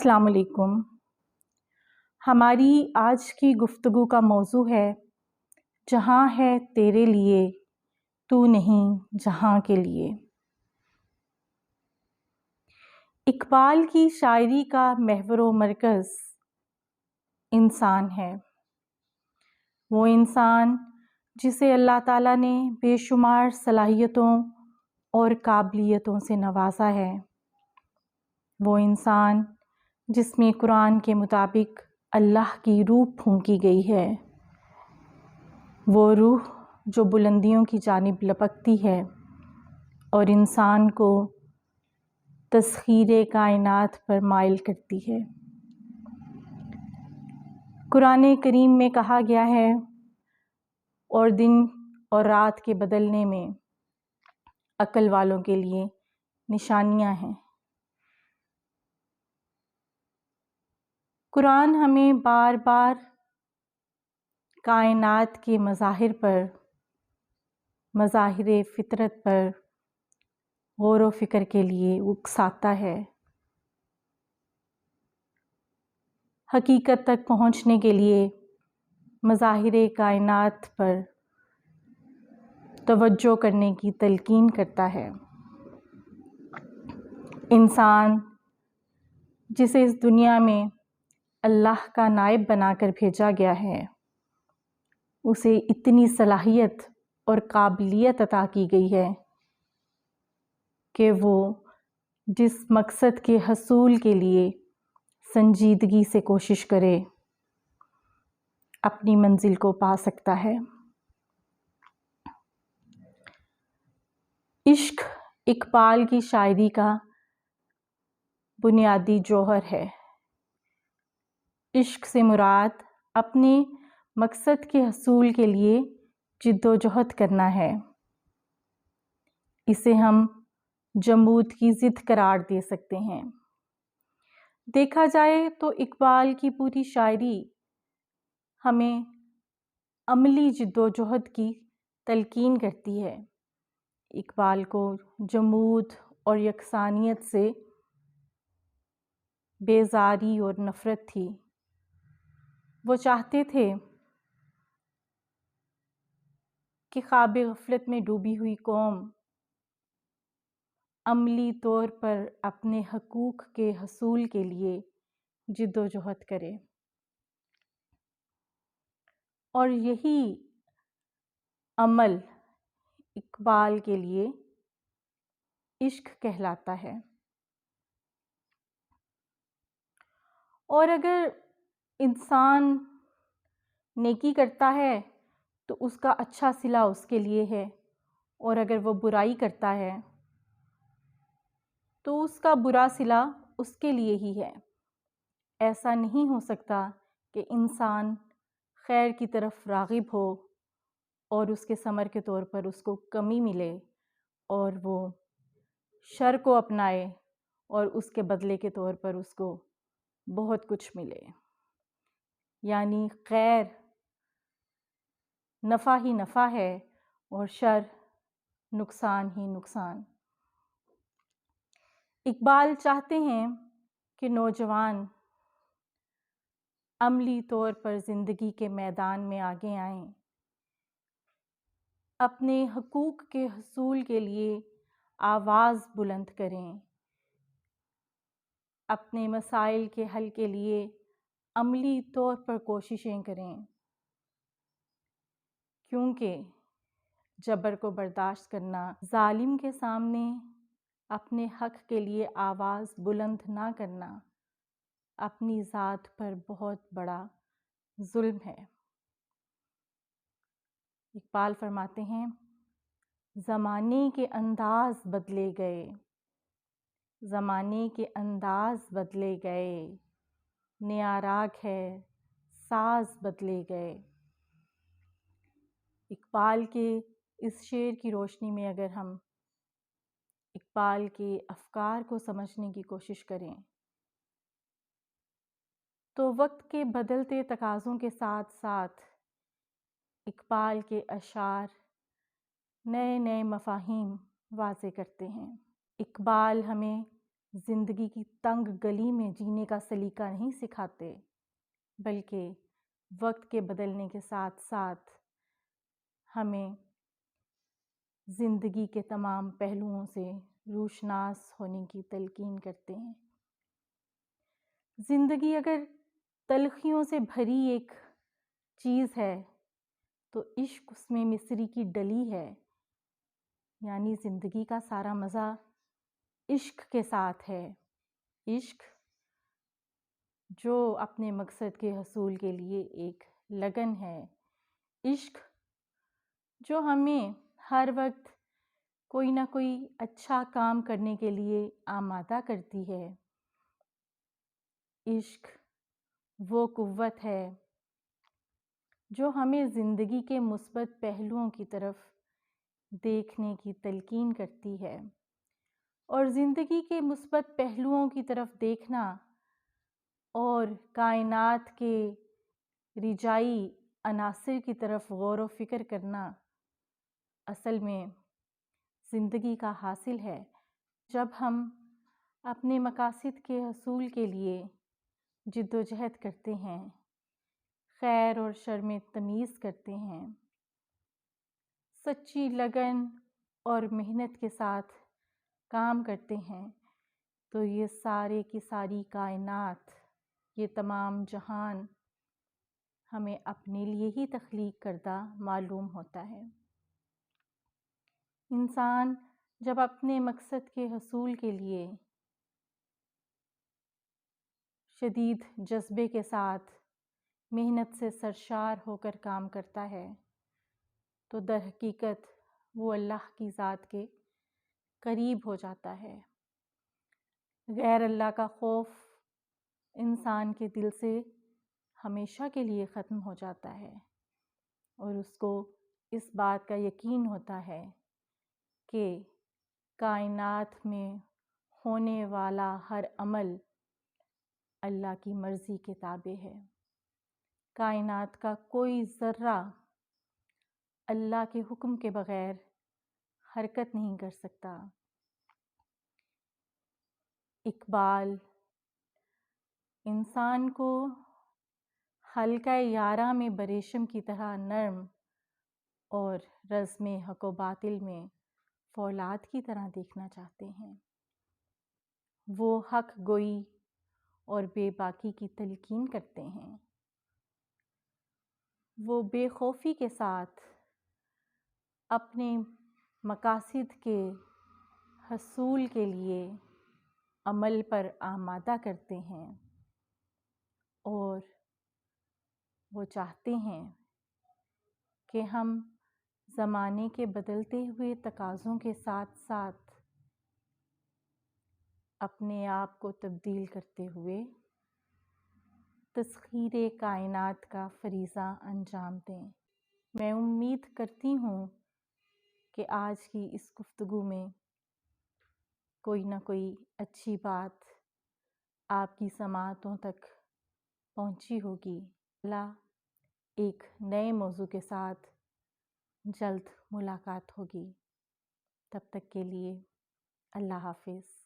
السلام علیکم۔ ہماری آج کی گفتگو کا موضوع ہے جہاں ہے تیرے لیے تو نہیں جہاں کے لیے۔ اقبال کی شاعری کا محور و مرکز انسان ہے۔ وہ انسان جسے اللہ تعالیٰ نے بے شمار صلاحیتوں اور قابلیتوں سے نوازا ہے۔ وہ انسان جس میں قرآن کے مطابق اللہ کی روح پھونکی گئی ہے، وہ روح جو بلندیوں کی جانب لپکتی ہے اور انسان کو تسخیر کائنات پر مائل کرتی ہے۔ قرآن کریم میں کہا گیا ہے اور دن اور رات کے بدلنے میں عقل والوں کے لیے نشانیاں ہیں۔ قرآن ہمیں بار بار کائنات کے مظاہر پر، مظاہر فطرت پر غور و فکر کے لیے اکساتا ہے۔ حقیقت تک پہنچنے کے لیے مظاہر کائنات پر توجہ کرنے کی تلقین کرتا ہے۔ انسان جسے اس دنیا میں اللہ کا نائب بنا کر بھیجا گیا ہے، اسے اتنی صلاحیت اور قابلیت عطا کی گئی ہے کہ وہ جس مقصد کے حصول کے لیے سنجیدگی سے کوشش کرے اپنی منزل کو پا سکتا ہے۔ عشق اقبال کی شاعری کا بنیادی جوہر ہے۔ عشق سے مراد اپنے مقصد کے حصول کے لیے جد و جہد کرنا ہے۔ اسے ہم جمود کی ضد قرار دے سکتے ہیں۔ دیکھا جائے تو اقبال کی پوری شاعری ہمیں عملی جد و جہد کی تلقین کرتی ہے۔ اقبال کو جمود اور یکسانیت سے بیزاری اور نفرت تھی۔ وہ چاہتے تھے کہ خواب غفلت میں ڈوبی ہوئی قوم عملی طور پر اپنے حقوق کے حصول کے لیے جد و جہد کرے، اور یہی عمل اقبال کے لیے عشق کہلاتا ہے۔ اور اگر انسان نیکی کرتا ہے تو اس کا اچھا صلہ اس کے لیے ہے، اور اگر وہ برائی کرتا ہے تو اس کا برا صلہ اس کے لیے ہی ہے۔ ایسا نہیں ہو سکتا کہ انسان خیر کی طرف راغب ہو اور اس کے ثمر کے طور پر اس کو کمی ملے، اور وہ شر کو اپنائے اور اس کے بدلے کے طور پر اس کو بہت کچھ ملے۔ یعنی خیر نفع ہی نفع ہے اور شر نقصان ہی نقصان۔ اقبال چاہتے ہیں کہ نوجوان عملی طور پر زندگی کے میدان میں آگے آئیں، اپنے حقوق کے حصول کے لیے آواز بلند کریں، اپنے مسائل کے حل کے لیے عملی طور پر کوششیں کریں، کیونکہ جبر کو برداشت کرنا، ظالم کے سامنے اپنے حق کے لیے آواز بلند نہ کرنا اپنی ذات پر بہت بڑا ظلم ہے۔ اقبال فرماتے ہیں، زمانے کے انداز بدلے گئے، زمانے کے انداز بدلے گئے، نیا راگ ہے ساز بدلے گئے۔ اقبال کے اس شعر کی روشنی میں اگر ہم اقبال کے افکار کو سمجھنے کی کوشش کریں تو وقت کے بدلتے تقاضوں کے ساتھ ساتھ اقبال کے اشعار نئے نئے مفاہیم واضح کرتے ہیں۔ اقبال ہمیں زندگی کی تنگ گلی میں جینے کا سلیقہ نہیں سکھاتے، بلکہ وقت کے بدلنے کے ساتھ ساتھ ہمیں زندگی کے تمام پہلوؤں سے روشناس ہونے کی تلقین کرتے ہیں۔ زندگی اگر تلخیوں سے بھری ایک چیز ہے تو عشق اس میں مصری کی ڈلی ہے، یعنی زندگی کا سارا مزہ عشق کے ساتھ ہے۔ عشق جو اپنے مقصد کے حصول کے لیے ایک لگن ہے، عشق جو ہمیں ہر وقت کوئی نہ کوئی اچھا کام کرنے کے لیے آمادہ کرتی ہے۔ عشق وہ قوت ہے جو ہمیں زندگی کے مثبت پہلوؤں کی طرف دیکھنے کی تلقین کرتی ہے، اور زندگی کے مثبت پہلوؤں کی طرف دیکھنا اور کائنات کے رجائی عناصر کی طرف غور و فکر کرنا اصل میں زندگی کا حاصل ہے۔ جب ہم اپنے مقاصد کے حصول کے لیے جد و جہد کرتے ہیں، خیر اور شر میں تمیز کرتے ہیں، سچی لگن اور محنت کے ساتھ کام کرتے ہیں، تو یہ سارے کی ساری کائنات، یہ تمام جہان ہمیں اپنے لیے ہی تخلیق کردہ معلوم ہوتا ہے۔ انسان جب اپنے مقصد کے حصول کے لیے شدید جذبے کے ساتھ محنت سے سرشار ہو کر کام کرتا ہے تو در حقیقت وہ اللہ کی ذات کے قریب ہو جاتا ہے۔ غیر اللہ کا خوف انسان کے دل سے ہمیشہ کے لیے ختم ہو جاتا ہے، اور اس کو اس بات کا یقین ہوتا ہے کہ کائنات میں ہونے والا ہر عمل اللہ کی مرضی کے تابع ہے۔ کائنات کا کوئی ذرہ اللہ کے حکم کے بغیر حرکت نہیں کر سکتا۔ اقبال انسان کو حلقہ یاراں میں بریشم کی طرح نرم اور رزم حق و باطل میں فولاد کی طرح دیکھنا چاہتے ہیں۔ وہ حق گوئی اور بے باکی کی تلقین کرتے ہیں۔ وہ بے خوفی کے ساتھ اپنے مقاصد کے حصول کے لیے عمل پر آمادہ کرتے ہیں، اور وہ چاہتے ہیں کہ ہم زمانے کے بدلتے ہوئے تقاضوں کے ساتھ ساتھ اپنے آپ کو تبدیل کرتے ہوئے تسخیر کائنات کا فریضہ انجام دیں۔ میں امید کرتی ہوں کہ آج کی اس گفتگو میں کوئی نہ کوئی اچھی بات آپ کی سماعتوں تک پہنچی ہوگی۔ اللہ ایک نئے موضوع کے ساتھ جلد ملاقات ہوگی۔ تب تک کے لیے اللہ حافظ۔